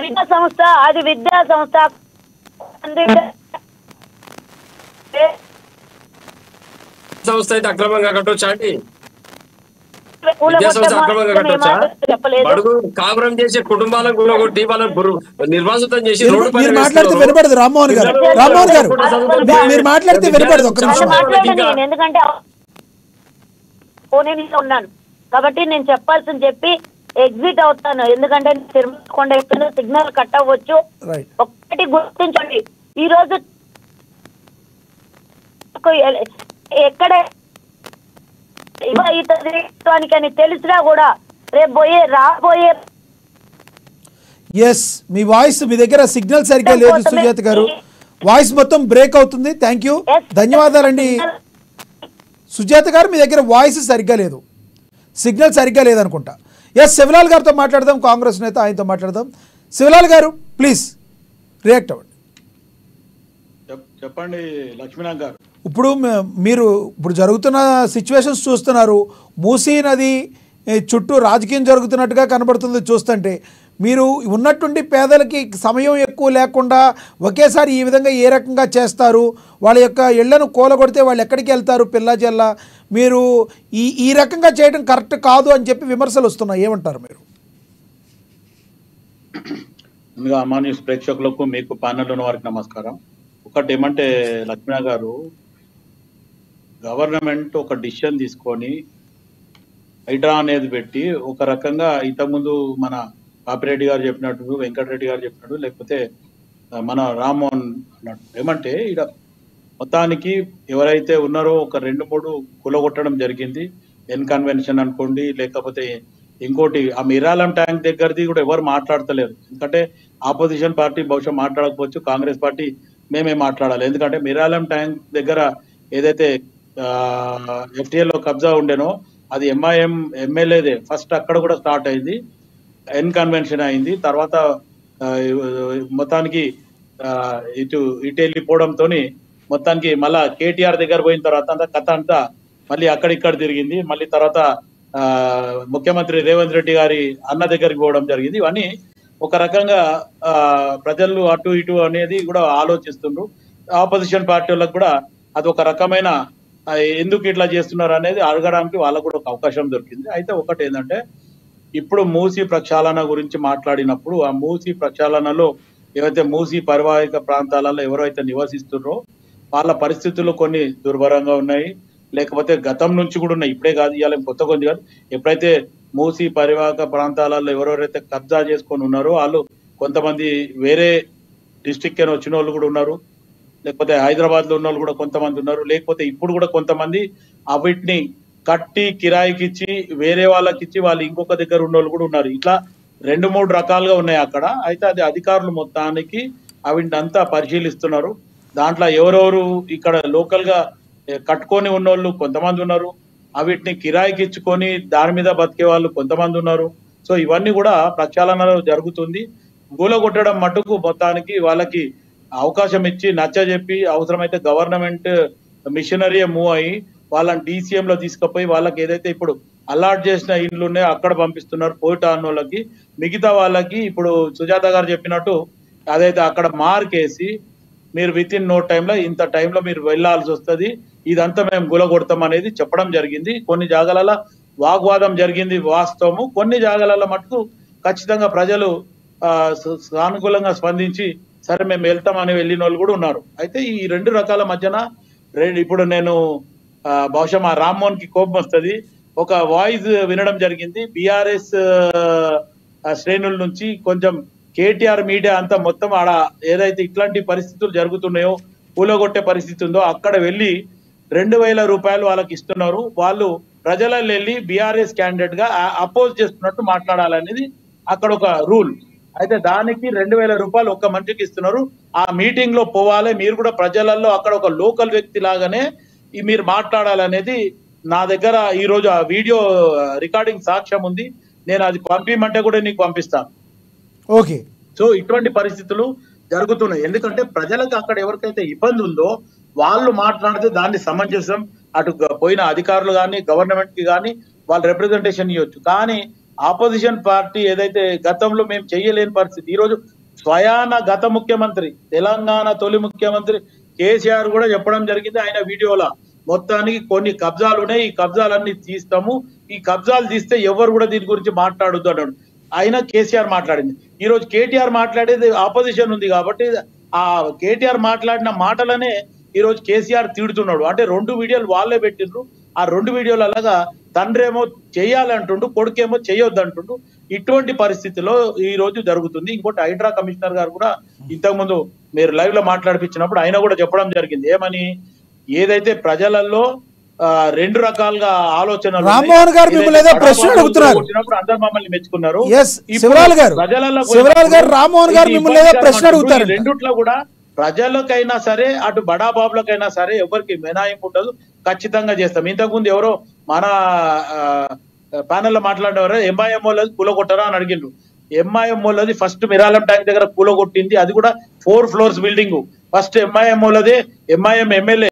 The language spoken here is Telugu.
విద్యా సంస్థ, అది విద్యా సంస్థ. సంస్థ అయితే అక్రమంగా కట్టొచ్చా అండి? విద్యా సంస్థ అక్రమంగా కట్టొచ్చా? బడుగు కాపురం చేసే కుటుంబాలను కూలగొట్టి వాళ్ళని నిర్వాసితం చేసి రోడ్డు పైన మాట్లాడితే వినపడదు. రామ్మోహన్ గారు, రామ్మోహన్ గారు మీరు మాట్లాడితే వినపడదు. ఒక్క నిమిషం. ఎందుకంటే ఉన్నాను కాబట్టి నేను చెప్పాల్సింది చెప్పి ఎగ్జిట్ అవుతాను. ఎందుకంటే తిరుమల కొండ ఎక్కువ సిగ్నల్ కట్ అవ్వచ్చు. ఒక్కటి గుర్తించండి, ఈ రోజు ఎక్కడ అని తెలిసినా కూడా రేపు రాబోయే ఎస్, మీ వాయిస్, మీ దగ్గర సిగ్నల్ సరిగ్గా లేదు సుజాత గారు, వాయిస్ మొత్తం బ్రేక్ అవుతుంది. థ్యాంక్ యూ, ధన్యవాదాలండి సుజాత గారు. మీ దగ్గర వాయిస్ సరిగ్గా లేదు, సిగ్నల్ సరిగ్గా లేదనుకుంటా. ఎస్, శివలాల్ గారితో మాట్లాడదాం, కాంగ్రెస్ నేత, ఆయనతో మాట్లాడదాం. శివలాల్ గారు ప్లీజ్ రియాక్ట్ అవ్వండి. చెప్పండి లక్ష్మీనాథ్ గారు. మీరు ఇప్పుడు జరుగుతున్న సిచ్యువేషన్స్ చూస్తున్నారు. మూసీ నది చుట్టూ రాజకీయం జరుగుతున్నట్టుగా కనబడుతుంది చూస్తుంటే. మీరు ఉన్నట్టుండి పేదలకి సమయం ఎక్కువ లేకుండా ఒకేసారి ఈ విధంగా ఏ రకంగా చేస్తారు? వాళ్ళ యొక్క ఇళ్లను కూలగొడితే వాళ్ళు ఎక్కడికి వెళ్తారు? పిల్ల జల్ల. మీరు ఈ రకంగా చేయడం కరెక్ట్ కాదు అని చెప్పి విమర్శలు వస్తున్నాయి, ఏమంటారు మీరు? ముందుగా అమ్మా న్యూస్ ప్రేక్షకులకు, మీకు ప్యానెల్ ఉన్న వారికి నమస్కారం. ఒకటి ఏమంటే లక్ష్మణ గారు, గవర్నమెంట్ ఒక డిసిషన్ తీసుకొని హైడ్రా అనేది పెట్టి ఒక రకంగా ఇంతకుముందు మన పాపిరెడ్డి గారు చెప్పినట్టు, వెంకటరెడ్డి గారు చెప్పినట్టు, లేకపోతే మన రామ్మోహన్ అన్నట్టు, ఏమంటే ఇక్కడ మొత్తానికి ఎవరైతే ఉన్నారో ఒక 2-3 కూలగొట్టడం జరిగింది. ఎన్ కన్వెన్షన్ అనుకోండి, లేకపోతే ఇంకోటి ఆ మిరాలం ట్యాంక్ దగ్గరది కూడా ఎవరు మాట్లాడతలేరు. ఎందుకంటే ఆపోజిషన్ పార్టీ బహుశా మాట్లాడకపోవచ్చు, కాంగ్రెస్ పార్టీ మేమే మాట్లాడాలి. ఎందుకంటే మిరాలం ట్యాంక్ దగ్గర ఏదైతే ఎఫ్టీఏలో కబ్జా ఉండేనో అది ఎంఐఎం ఎమ్మెల్యేదే ఫస్ట్ అక్కడ కూడా స్టార్ట్ అయింది, ఎన్ కన్వెన్షన్ అయింది. తర్వాత మొత్తానికి ఇటు వెళ్ళిపోవడంతో మొత్తానికి మళ్ళా కేటీఆర్ దగ్గర పోయిన తర్వాత కథ అంతా మళ్ళీ అక్కడిక్కడ తిరిగింది. మళ్ళీ తర్వాత ముఖ్యమంత్రి రేవంత్ రెడ్డి గారి అన్న దగ్గరికి పోవడం జరిగింది. ఇవన్నీ ఒక రకంగా ప్రజలు అటు ఇటు అనేది కూడా ఆలోచిస్తుండ్రు. ఆపోజిషన్ పార్టీ వాళ్ళకు కూడా అది ఒక రకమైన ఎందుకు ఇట్లా చేస్తున్నారు అనేది అడగడానికి వాళ్ళకు కూడా ఒక అవకాశం దొరికింది. అయితే ఒకటి ఏంటంటే, ఇప్పుడు మూసీ ప్రక్షాళన గురించి మాట్లాడినప్పుడు ఆ మూసీ ప్రక్షాళనలో ఏవైతే మూసీ పరివాహిక ప్రాంతాలలో ఎవరైతే నివసిస్తున్నారో వాళ్ళ పరిస్థితులు కొన్ని దుర్భరంగా ఉన్నాయి, లేకపోతే గతం నుంచి కూడా ఉన్నాయి. ఇప్పుడే కాదు, ఇవాళ కొత్త కొంది కాదు. ఎప్పుడైతే మూసీ పరివాహక ప్రాంతాలలో ఎవరెవరైతే కబ్జా చేసుకొని ఉన్నారో వాళ్ళు కొంతమంది వేరే డిస్ట్రిక్ట్ అని వచ్చిన వాళ్ళు కూడా ఉన్నారు, లేకపోతే హైదరాబాద్ లో ఉన్న వాళ్ళు కూడా కొంతమంది ఉన్నారు, లేకపోతే ఇప్పుడు కూడా కొంతమంది వీటిని కట్టి కిరాయికి ఇచ్చి వేరే వాళ్ళకి ఇచ్చి వాళ్ళు ఇంకొక దగ్గర ఉన్న వాళ్ళు కూడా ఉన్నారు. ఇట్లా 2-3 రకాలుగా ఉన్నాయి అక్కడ. అయితే అది అధికారులు మొత్తానికి అవింటంతా పరిశీలిస్తున్నారు. దాంట్లో ఎవరెవరు ఇక్కడ లోకల్ గా కట్టుకొని ఉన్నోళ్ళు కొంతమంది ఉన్నారు, వీటిని కిరాయికి ఇచ్చుకొని దాని మీద బతికే వాళ్ళు కొంతమంది ఉన్నారు. సో ఇవన్నీ కూడా ప్రక్షాళనలో జరుగుతుంది. గూలగొట్టడం మటుకు మొత్తానికి వాళ్ళకి అవకాశం ఇచ్చి నచ్చజెప్పి అవసరమైతే గవర్నమెంట్ మిషనరీ మూవ్ అయ్యి వాళ్ళని DCM లో తీసుకుపోయి వాళ్ళకి ఏదైతే ఇప్పుడు అలాట్ చేసిన ఇండ్లు ఉన్నాయో అక్కడ పంపిస్తున్నారు పోయిట అన్నోళ్ళకి. మిగతా వాళ్ళకి ఇప్పుడు సుజాత గారు చెప్పినట్టు అదైతే అక్కడ మార్క్ వేసి మీరు విత్ ఇన్ నో టైంలో ఇంత టైంలో మీరు వెళ్లాల్సి వస్తుంది, ఇదంతా మేము గులగొడతాం అనేది చెప్పడం జరిగింది. కొన్ని జాగాలలో వాగ్వాదం జరిగింది వాస్తవము, కొన్ని జాగాలలో మటుకు ఖచ్చితంగా ప్రజలు సానుకూలంగా స్పందించి సరే మేము వెళ్తామని వెళ్ళిన వాళ్ళు కూడా ఉన్నారు. అయితే ఈ 2 రకాల మధ్యన ఇప్పుడు నేను బహుశా మా రామ్మోహన్ కి కోపం వస్తుంది, ఒక వాయిస్ వినడం జరిగింది బీఆర్ఎస్ శ్రేణుల నుంచి. కొంచెం కేటీఆర్ మీడియా అంతా మొత్తం ఆడ ఏదైతే ఇట్లాంటి పరిస్థితులు జరుగుతున్నాయో కూలగొట్టే పరిస్థితి ఉందో అక్కడ వెళ్ళి 2,000 రూపాయలు వాళ్ళకి ఇస్తున్నారు, వాళ్ళు ప్రజలలో వెళ్ళి బీఆర్ఎస్ క్యాండిడేట్ గా అపోజ్ చేస్తున్నట్టు మాట్లాడాలనేది అక్కడ ఒక రూల్. అయితే దానికి 2,000 రూపాయలు ఒక్క మనిషికి ఇస్తున్నారు. ఆ మీటింగ్ లో పోవాలి, మీరు కూడా ప్రజలలో అక్కడ ఒక లోకల్ వ్యక్తి లాగానే మీరు మాట్లాడాలనేది నా దగ్గర ఈ రోజు ఆ వీడియో రికార్డింగ్ సాక్ష్యం ఉంది, నేను అది పంపిమంటే కూడా నీకు పంపిస్తాను. ఓకే. సో ఇటువంటి పరిస్థితులు జరుగుతున్నాయి. ఎందుకంటే ప్రజలకు అక్కడ ఎవరికైతే ఇబ్బంది ఉందో వాళ్ళు మాట్లాడితే దాన్ని సమంజసం, అటు పోయిన అధికారులు కానీ గవర్నమెంట్ కి కానీ వాళ్ళు రిప్రజెంటేషన్ ఇవ్వచ్చు. కానీ ఆపోజిషన్ పార్టీ ఏదైతే గతంలో మేము చేయలేని పరిస్థితి, ఈరోజు స్వయాన గత ముఖ్యమంత్రి తెలంగాణ తొలి ముఖ్యమంత్రి కేసీఆర్ కూడా చెప్పడం జరిగింది ఆయన వీడియోలో, మొత్తానికి కొన్ని కబ్జాలు ఉన్నాయి, ఈ కబ్జాలన్నీ తీస్తాము, ఈ కబ్జాలు తీస్తే ఎవరు కూడా దీని గురించి మాట్లాడొద్దు అన్నాడు. అయినా కేసీఆర్ మాట్లాడింది. ఈ రోజు కేటీఆర్ మాట్లాడేది ఆపోజిషన్ ఉంది కాబట్టి ఆ కేటీఆర్ మాట్లాడిన మాటలనే ఈ రోజు కేసీఆర్ తిడుతున్నాడు. అంటే 2 వీడియోలు వాళ్ళే పెట్టిండ్రు. ఆ 2 వీడియోలు అలాగా తండ్రేమో చేయాలంటుండు, కొడుకేమో చేయొద్దు అంటుండు. ఇటువంటి పరిస్థితిలో ఈ రోజు జరుగుతుంది. ఇంకోటి హైడ్రా కమిషనర్ గారు కూడా ఇంతకుముందు మీరు లైవ్ లో మాట్లాడిపించినప్పుడు ఆయన కూడా చెప్పడం జరిగింది. ఏమని, ఏదైతే ప్రజలలో 2 రకాలుగా ఆలోచనలు, రామ్మోహన్ గారు మిమ్మల్ని ఏదో ప్రశ్న అడుగుతున్నారు, అందరు మమ్మల్ని మెచ్చుకున్నారు. శివలాల్ గారు రామ్మోహన్ గారు మిమ్మల్ని ఏదో ప్రశ్న అడుగుతారు. రెండిట్లో కూడా ప్రజలకైనా సరే అటు బడాబాబులకైనా సరే ఎవరికి మినహాయింపు ఉండదు, ఖచ్చితంగా చేస్తాం. ఇంతకుముందు ఎవరో మన ప్యానెల్ లో మాట్లాడేవారు ఎంఐఎం వాళ్ళది కూలగొట్టరా అని అడిగిండ్రు. ఎంఐఎం వాళ్ళది ఫస్ట్ మిరాలం ట్యాంక్ దగ్గర కూలగొట్టింది, అది కూడా 4 ఫ్లోర్స్ బిల్డింగ్. ఫస్ట్ ఎంఐఎం వాళ్ళదే, ఎంఐఎం ఎమ్మెల్యే